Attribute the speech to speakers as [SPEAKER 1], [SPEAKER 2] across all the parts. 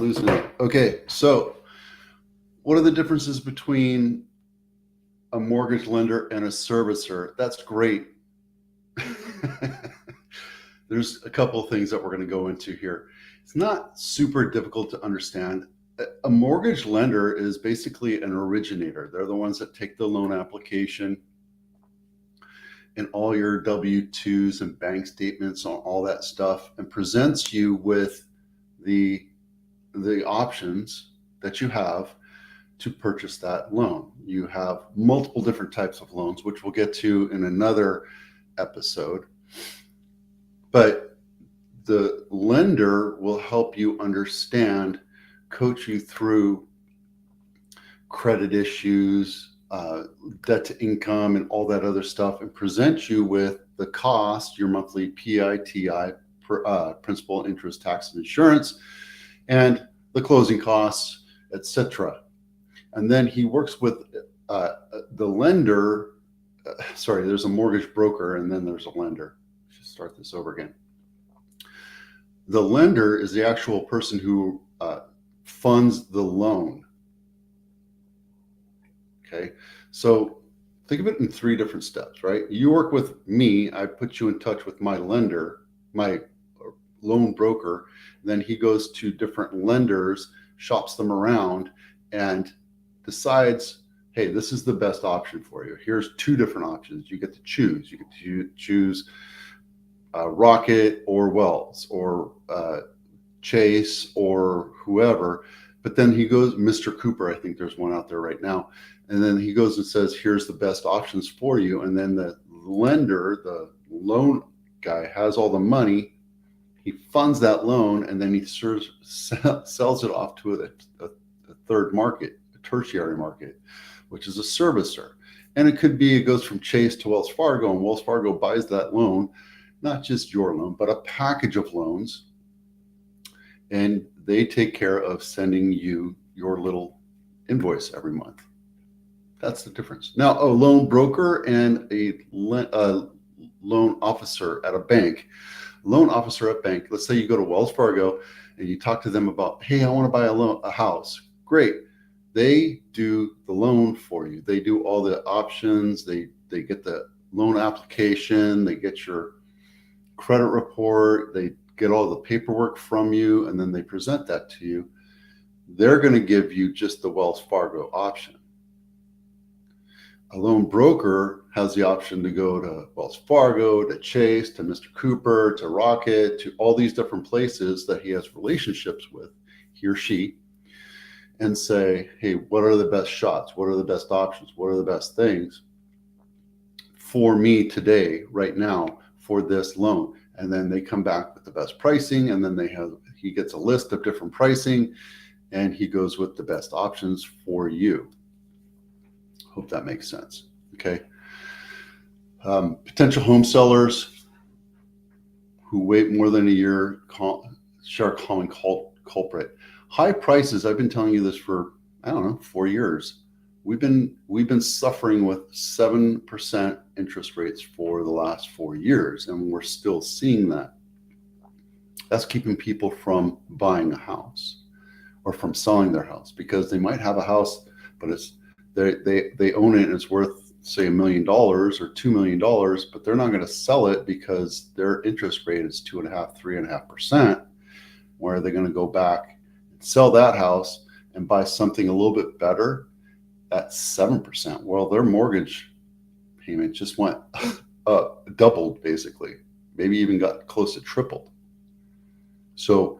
[SPEAKER 1] losing it. Okay, so what are the differences between a mortgage lender and a servicer? That's great. There's a couple of things that we're going to go into here. It's not super difficult to understand. A mortgage lender is basically an originator. They're the ones that take the loan application and all your W-2s and bank statements on all that stuff and presents you with the options that you have to purchase that loan. You have multiple different types of loans, which we'll get to in another episode. But the lender will help you understand, coach you through credit issues, debt to income, and all that other stuff, and present you with the cost, your monthly PITI, principal, interest, tax, and insurance, and the closing costs, etc. And then he works with the lender. Sorry, there's a mortgage broker, and then there's a lender. Let's start this over again. The lender is the actual person who funds the loan. Okay, so think of it in 3 different steps, right? You work with me, I put you in touch with my lender, my loan broker, then he goes to different lenders, shops them around, and decides, hey, this is the best option for you. Here's 2 different options. You get to choose. You get to choose Rocket or Wells or Chase or whoever. But then he goes, Mr. Cooper, I think there's one out there right now. And then he goes and says, here's the best options for you. And then the lender, the loan guy, has all the money. He funds that loan, and then he sells it off to a third market, a tertiary market, which is a servicer. And it could be, it goes from Chase to Wells Fargo, and Wells Fargo buys that loan, not just your loan, but a package of loans. And they take care of sending you your little invoice every month. That's the difference. Now, a loan broker and a loan officer at a bank. Loan officer at bank, let's say you go to Wells Fargo and you talk to them about, hey, I want to buy a house. Great. They do the loan for you. They do all the options. They get the loan application. They get your credit report. They get all the paperwork from you, and then they present that to you. They're going to give you just the Wells Fargo option. A loan broker has the option to go to Wells Fargo, to Chase, to Mr. Cooper, to Rocket, to all these different places that he has relationships with, he or she, and say, hey, what are the best shots? What are the best options? What are the best things for me today, right now, for this loan? And then they come back with the best pricing, and then he gets a list of different pricing, and he goes with the best options for you. Hope that makes sense. Okay. Potential home sellers who wait more than a year share a common culprit. High prices. I've been telling you this for, 4 years. We've been suffering with 7% interest rates for the last 4 years, and we're still seeing that. That's keeping people from buying a house or from selling their house, because they might have a house, but they own it and it's worth, say, $1 million or $2 million, but they're not going to sell it because their interest rate is 2.5%, 3.5%. Where are they going to go back and sell that house and buy something a little bit better at 7%? Well, their mortgage payment just went doubled, basically, maybe even got close to tripled. So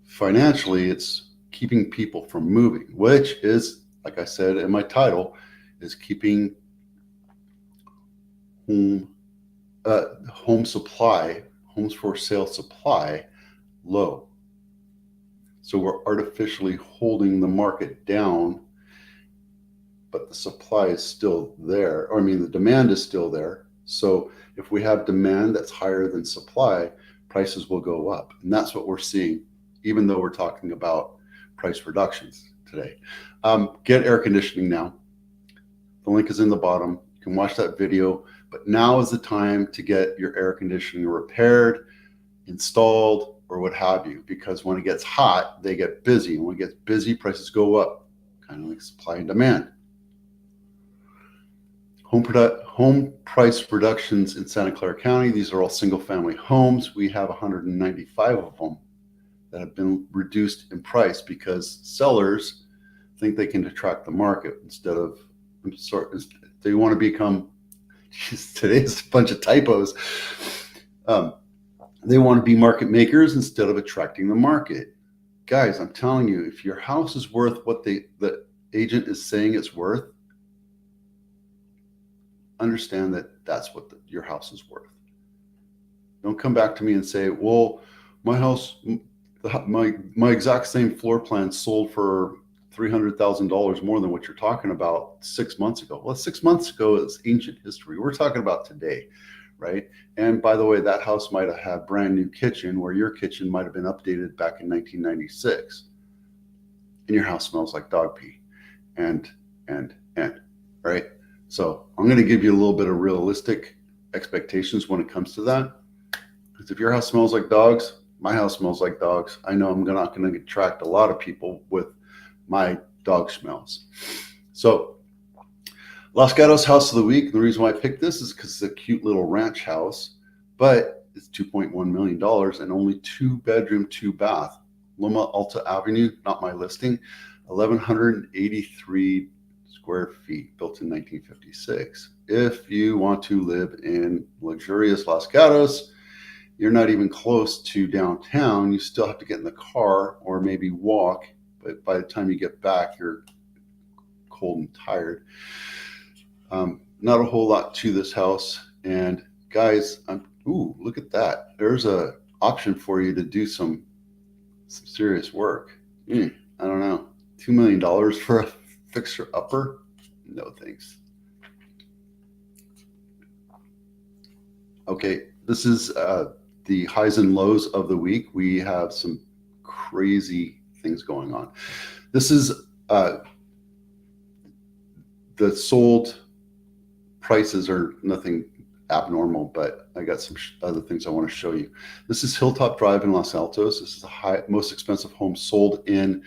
[SPEAKER 1] financially, it's keeping people from moving, which is, like I said in my title, is keeping home supply, homes for sale supply, low. So we're artificially holding the market down, but the supply is still there. Or, the demand is still there. So if we have demand that's higher than supply, prices will go up. And that's what we're seeing, even though we're talking about price reductions today. Get air conditioning now. The link is in the bottom. You can watch that video, but now is the time to get your air conditioning repaired, installed, or what have you, because when it gets hot, they get busy. And when it gets busy, prices go up, kind of like supply and demand. Home price reductions in Santa Clara County. These are all single family homes. We have 195 of them that have been reduced in price because sellers think they can attract the market instead of, they want to become, today's a bunch of typos. They want to be market makers instead of attracting the market. Guys, I'm telling you, if your house is worth what the agent is saying it's worth, understand that that's what your house is worth. Don't come back to me and say, well, my house, my exact same floor plan sold for $300,000 more than what you're talking about 6 months ago. Well, 6 months ago is ancient history. We're talking about today, right? And by the way, that house might have had brand new kitchen where your kitchen might have been updated back in 1996. And your house smells like dog pee. And, right? So I'm going to give you a little bit of realistic expectations when it comes to that. Because if your house smells like dogs, my house smells like dogs. I know I'm not going to attract a lot of people with my dog smells. So Los Gatos House of the Week. The reason why I picked this is because it's a cute little ranch house, but it's $2.1 million and only 2-bedroom, 2-bath. Loma Alta Avenue, not my listing, 1,183 square feet, built in 1956. If you want to live in luxurious Los Gatos, you're not even close to downtown. You still have to get in the car or maybe walk, but by the time you get back, you're cold and tired. Not a whole lot to this house. And guys, ooh, look at that. There's a option for you to do some serious work. I don't know, $2 million for a fixer upper? No thanks. Okay, this is the highs and lows of the week. We have some crazy things going on. This is the sold prices are nothing abnormal, but I got some other things I want to show you. This is Hilltop Drive in Los Altos. This is the most expensive home sold in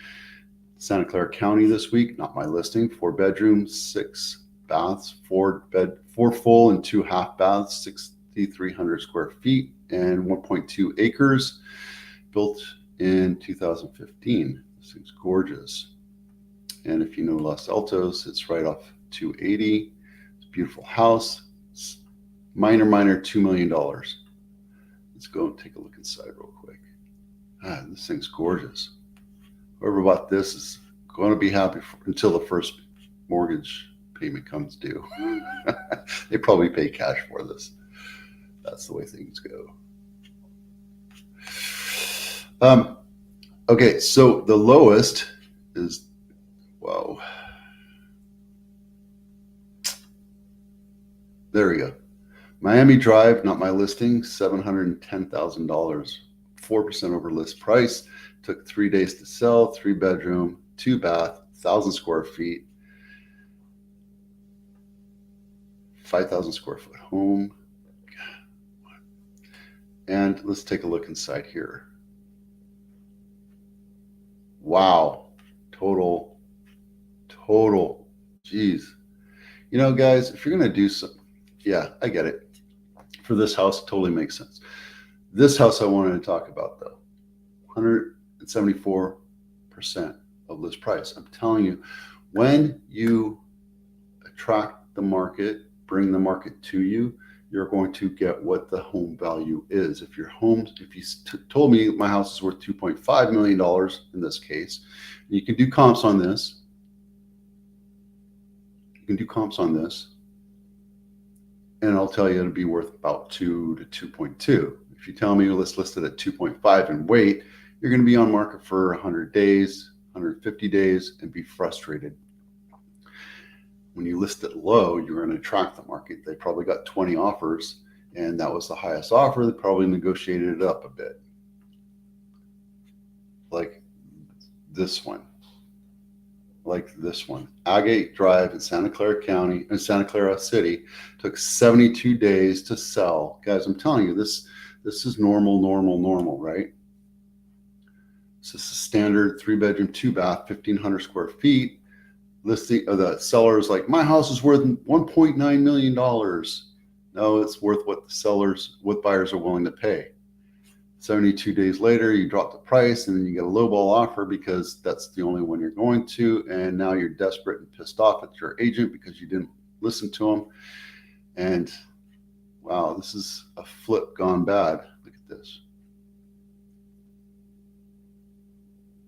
[SPEAKER 1] Santa Clara County this week. Not my listing. 4 bedrooms, 6 baths, 4 full and 2 half baths, 6,300 square feet and 1.2 acres. Built in 2015. This thing's gorgeous. And if you know Los Altos, it's right off 280. It's a beautiful house. It's minor $2 million. Let's go and take a look inside real quick. This thing's gorgeous. Whoever bought this is going to be happy until the first mortgage payment comes due. They probably pay cash for this. That's the way things go. Okay, so the lowest is, whoa. There we go. Miami Drive, not my listing, $710,000, 4% over list price. Took 3 days to sell, 3 bedroom, 2 bath, 1,000 square feet, 5,000 square foot home. And let's take a look inside here. Wow. Total. Geez. You know, guys, if you're going to do some, yeah, I get it. For this house, it totally makes sense. This house I wanted to talk about, though. 174% of list price. I'm telling you, when you attract the market, bring the market to you, you're going to get what the home value is. If you told me my house is worth $2.5 million in this case, you can do comps on this. And I'll tell you it'll be worth about 2 to 2.2. If you tell me let's list it at 2.5 and wait, you're going to be on market for 100 days, 150 days, and be frustrated. When you list it low, you're going to attract the market. They probably got 20 offers, and that was the highest offer. They probably negotiated it up a bit. Like this one. Agate Drive in Santa Clara County, in Santa Clara City, took 72 days to sell. Guys, I'm telling you, this is normal, right? This is a standard 3-bedroom, 2-bath, 1,500 square feet. Listing of the seller is like, my house is worth $1.9 million. No, it's worth what buyers are willing to pay. 72 days later, you drop the price and then you get a lowball offer because that's the only one you're going to. And now you're desperate and pissed off at your agent because you didn't listen to them. And wow, this is a flip gone bad. Look at this.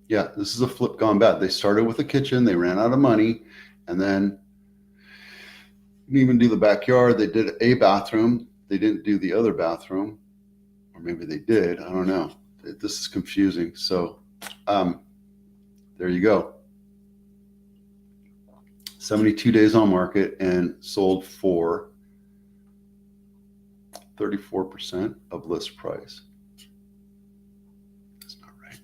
[SPEAKER 1] Yeah, this is a flip gone bad. They started with a kitchen, they ran out of money, and then didn't even do the backyard. They did a bathroom. They didn't do the other bathroom, or maybe they did. I don't know. This is confusing. So there you go. 72 days on market and sold for 34% of list price. That's not right.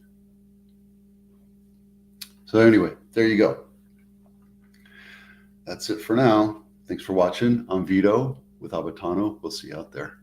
[SPEAKER 1] So anyway, there you go. That's it for now. Thanks for watching. I'm Vito with Abitano. We'll see you out there.